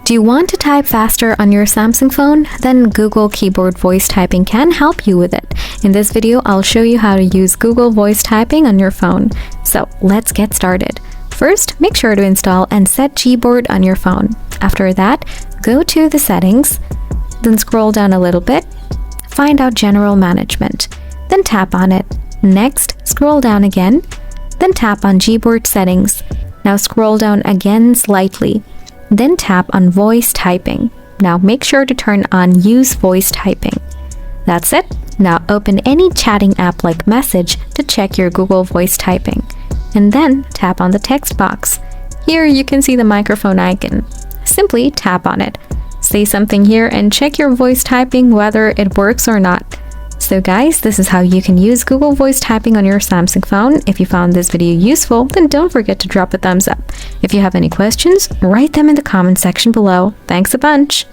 Do you want to type faster on your Samsung phone? Then Google Keyboard Voice Typing can help you with it. In this video, I'll show you how to use Google Voice Typing on your phone. So let's get started. First, make sure to install and set Gboard on your phone. After that, go to the settings, then scroll down a little bit, find out General Management, then tap on it. Next, scroll down again, then tap on Gboard Settings. Now scroll down again slightly. Then tap on Voice Typing. Now make sure to turn on Use Voice Typing. That's it. Now open any chatting app like Message to check your Google Voice Typing. And then tap on the text box. Here you can see the microphone icon. Simply tap on it. Say something here and check your voice typing whether it works or not. So guys, this is how you can use Google Voice Typing on your Samsung phone. If you found this video useful, then don't forget to drop a thumbs up. If you have any questions, write them in the comment section below. Thanks a bunch!